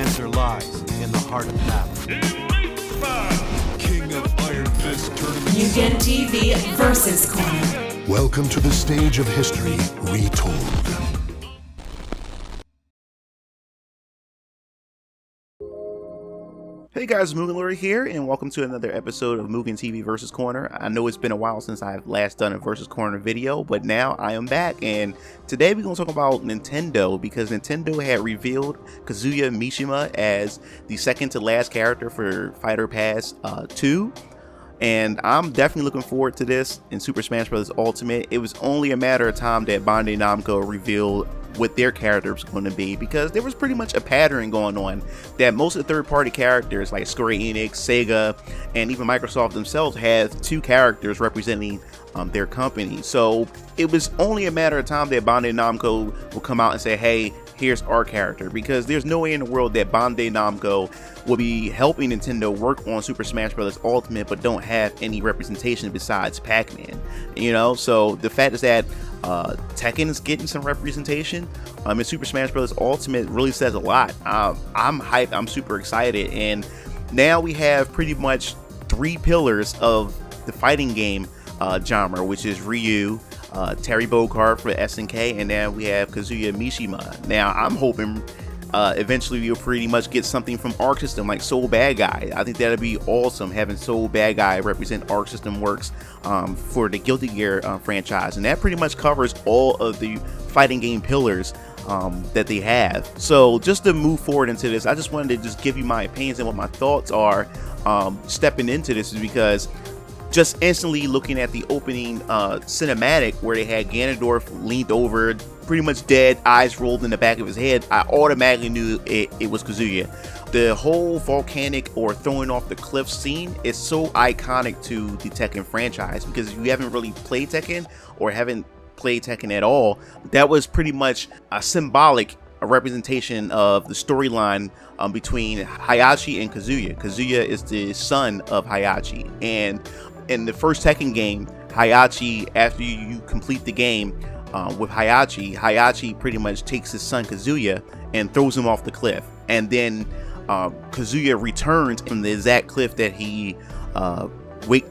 answer lies in the heart of battle. King of Iron Fist Tournament. Mugen TV versus Corner. Welcome to the stage of history retold. Hey guys, Mugen Lord here, and welcome to another episode of Mugen TV vs. Corner. I know it's been a while since I've last done a vs. Corner video, but now I am back, and today we're going to talk about Nintendo, because Nintendo had revealed Kazuya Mishima as the second to last character for Fighter Pass 2. And I'm definitely looking forward to this in Super Smash Bros. Ultimate. It was only a matter of time that Bandai Namco revealed what their character was going to be, because there was pretty much a pattern going on that most of the third-party characters like Square Enix, Sega, and even Microsoft themselves have two characters representing their company. So it was only a matter of time that Bandai Namco will come out and say, hey, here's our character, because there's no way in the world that Bandai Namco will be helping Nintendo work on Super Smash Bros. Ultimate but don't have any representation besides Pac-Man, you know? So the fact is that Tekken is getting some representation in Super Smash Bros. Ultimate really says a lot. I'm hyped, I'm super excited, and now we have pretty much three pillars of the fighting game genre, which is Ryu, Terry Bogard for SNK, and then we have Kazuya Mishima. Now I'm hoping eventually we'll pretty much get something from Arc System like Soul Bad Guy. I think that'd be awesome, having Soul Bad Guy represent Arc System Works for the Guilty Gear franchise, and that pretty much covers all of the fighting game pillars that they have. So just to move forward into this, I just wanted to just give you my opinions and what my thoughts are stepping into this, is because just instantly looking at the opening cinematic where they had Ganondorf leaned over, pretty much dead, eyes rolled in the back of his head, I automatically knew it was Kazuya. The whole volcanic or throwing off the cliff scene is so iconic to the Tekken franchise, because if you haven't really played Tekken or haven't played Tekken at all, that was pretty much a symbolic representation of the storyline between Heihachi and Kazuya. Kazuya is the son of Heihachi, and in the first Tekken game, Heihachi, after you complete the game with Heihachi pretty much takes his son Kazuya and throws him off the cliff, and then Kazuya returns from the exact cliff that he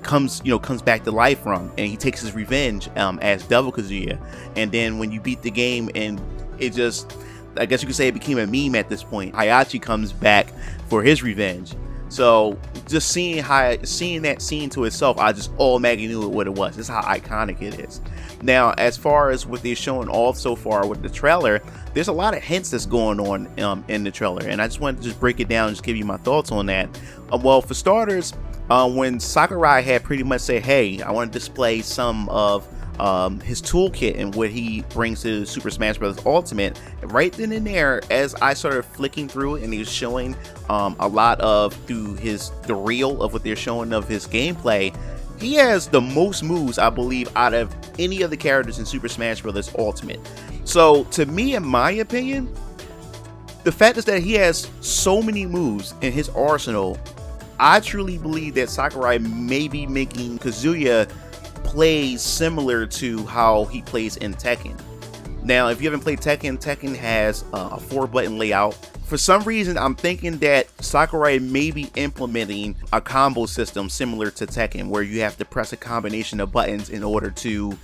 comes back to life from, and he takes his revenge as Devil Kazuya. And then when you beat the game, and it just, I guess you could say it became a meme at this point, Heihachi comes back for his revenge. So just seeing that scene to itself, I just automatically knew what it was. This is how iconic it is. Now, as far as what they're showing off so far with the trailer, there's a lot of hints that's going on in the trailer, and I just wanted to just break it down and just give you my thoughts on that. Well, for starters, when Sakurai had pretty much said, hey, I want to display some of his toolkit and what he brings to Super Smash Bros. Ultimate, right then and there, as I started flicking through it and he was showing a lot of through the reel of what they're showing of his gameplay, he has the most moves, I believe, out of any of the characters in Super Smash Bros. Ultimate. So to me, in my opinion, the fact is that he has so many moves in his arsenal, I truly believe that Sakurai may be making Kazuya plays similar to how he plays in Tekken. Now, if you haven't played Tekken, Tekken has a 4-button layout. For some reason, I'm thinking that Sakurai may be implementing a combo system similar to Tekken, where you have to press a combination of buttons in order to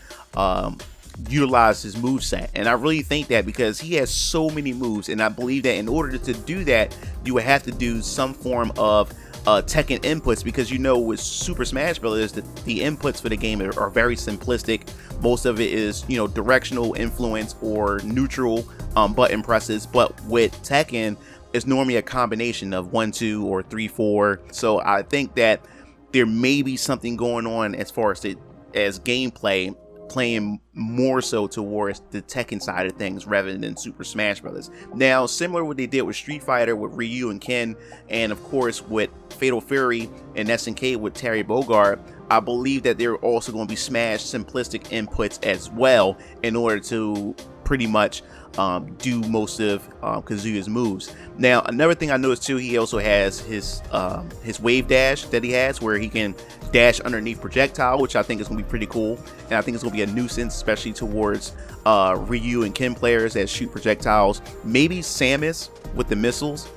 utilize his moveset. And I really think that, because he has so many moves, and I believe that in order to do that, you would have to do some form of Tekken inputs, because with Super Smash Bros. The inputs for the game are very simplistic. Most of it is directional influence or neutral button presses, but with Tekken it's normally a combination of 1, 2, or 3, 4. So I think that there may be something going on as far as gameplay, playing more so towards the Tekken side of things rather than Super Smash Bros. Now, similar to what they did with Street Fighter with Ryu and Ken, and of course with Fatal Fury and SNK with Terry Bogard, I believe that they're also going to be Smash simplistic inputs as well, in order to pretty much do most of Kazuya's moves. Now, another thing I noticed too, he also has his wave dash that he has, where he can dash underneath projectile, which I think is going to be pretty cool, and I think it's going to be a nuisance, especially towards Ryu and Ken players that shoot projectiles. Maybe Samus with the missiles,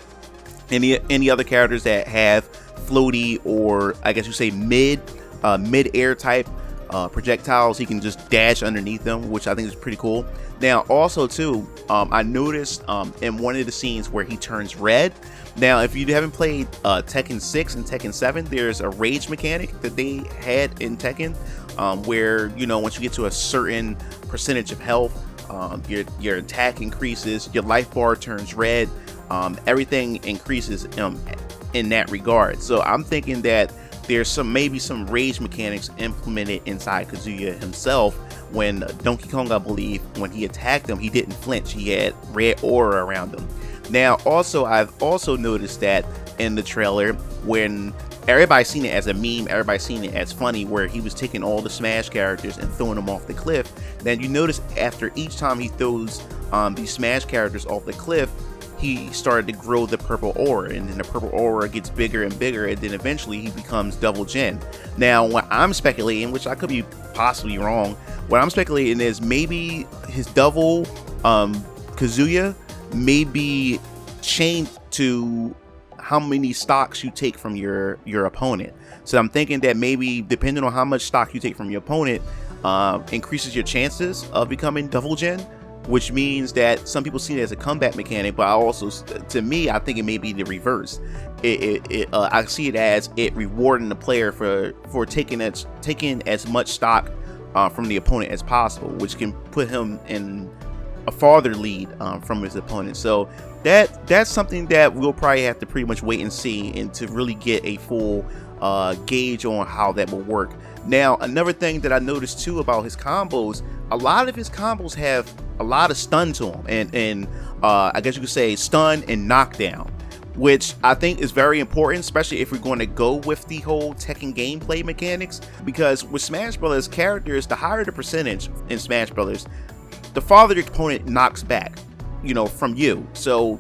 Any other characters that have floaty, or I guess you say mid-air type projectiles, he can just dash underneath them, which I think is pretty cool. Now also too, I noticed in one of the scenes where he turns red. Now if you haven't played Tekken 6 and Tekken 7, there's a rage mechanic that they had in Tekken, where, you know, once you get to a certain percentage of health, your attack increases, your life bar turns red, everything increases in that regard. So I'm thinking that there's maybe some rage mechanics implemented inside Kazuya himself. When Donkey Kong, I believe, when he attacked him, he didn't flinch. He had red aura around him. Now also, I've also noticed that in the trailer, when everybody's seen it as a meme, everybody's seen it as funny, where he was taking all the Smash characters and throwing them off the cliff. Then you notice after each time he throws these Smash characters off the cliff, he started to grow the purple aura, and then the purple aura gets bigger and bigger, and then eventually he becomes double gen. Now what I'm speculating, which I could be possibly wrong, what I'm speculating is maybe his double Kazuya may be chained to how many stocks you take from your opponent. So I'm thinking that maybe depending on how much stock you take from your opponent, increases your chances of becoming double gen, which means that some people see it as a comeback mechanic, but I also, to me, I think it may be the reverse. I see it as it rewarding the player for taking as much stock from the opponent as possible, which can put him in a farther lead from his opponent. So that's something that we'll probably have to pretty much wait and see, and to really get a full gauge on how that will work. Now, another thing that I noticed too about his combos, a lot of his combos have a lot of stun to them, and I guess you could say stun and knockdown, which I think is very important, especially if we're going to go with the whole Tekken gameplay mechanics. Because with Smash Brothers characters, the higher the percentage in Smash Brothers, the farther the opponent knocks back, you know, from you. So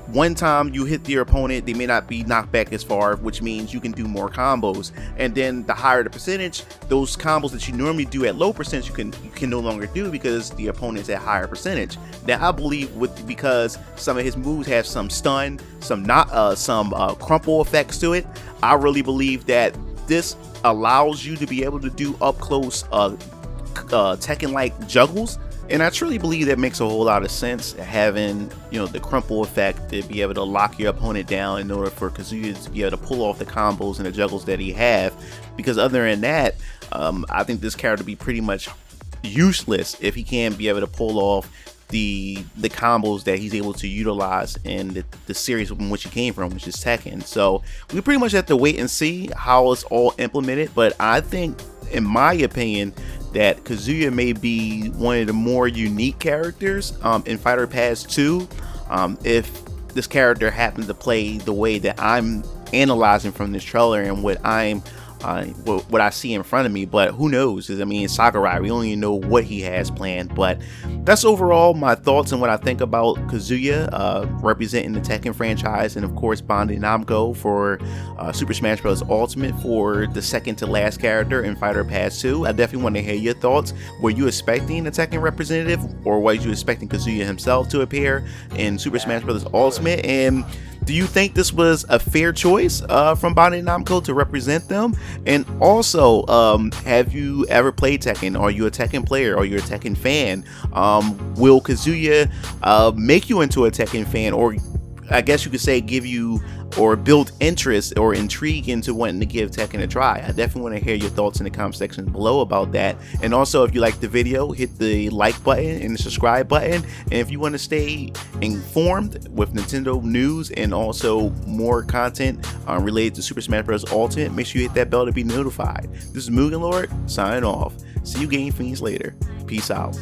one time you hit your opponent, they may not be knocked back as far, which means you can do more combos. And then the higher the percentage, those combos that you normally do at low percentage, you can no longer do because the opponent's at higher percentage. Now I believe because some of his moves have some stun, some crumple effects to it, I really believe that this allows you to be able to do up close Tekken-like juggles. And I truly believe that makes a whole lot of sense, having, you know, the crumple effect to be able to lock your opponent down in order for Kazuya to be able to pull off the combos and the juggles that he have. Because other than that, I think this character would be pretty much useless if he can't be able to pull off the combos that he's able to utilize in the series from which he came from, which is Tekken. So we pretty much have to wait and see how it's all implemented. But I think, in my opinion, that Kazuya may be one of the more unique characters in Fighter Pass 2, if this character happens to play the way that I'm analyzing from this trailer and what I see in front of me. But who knows? I mean, Sakurai, we don't even know what he has planned. But that's overall my thoughts and what I think about Kazuya representing the Tekken franchise, and of course Bandai Namco for Super Smash Bros. Ultimate for the second to last character in Fighter Pass 2. I definitely want to hear your thoughts. Were you expecting a Tekken representative, or were you expecting Kazuya himself to appear in Super Smash Bros. Ultimate? And do you think this was a fair choice from Bandai Namco to represent them? And also, have you ever played Tekken? Are you a Tekken player? Are you a Tekken fan? Will Kazuya make you into a Tekken fan, or I guess you could say give you or build interest or intrigue into wanting to give Tekken a try? I definitely want to hear your thoughts in the comment section below about that. And also, if you like the video, hit the like button and the subscribe button. And if you want to stay informed with Nintendo news and also more content related to Super Smash Bros. Ultimate, make sure you hit that bell to be notified. This is Mugen Lord signing off. See you Game Fiends later. Peace out.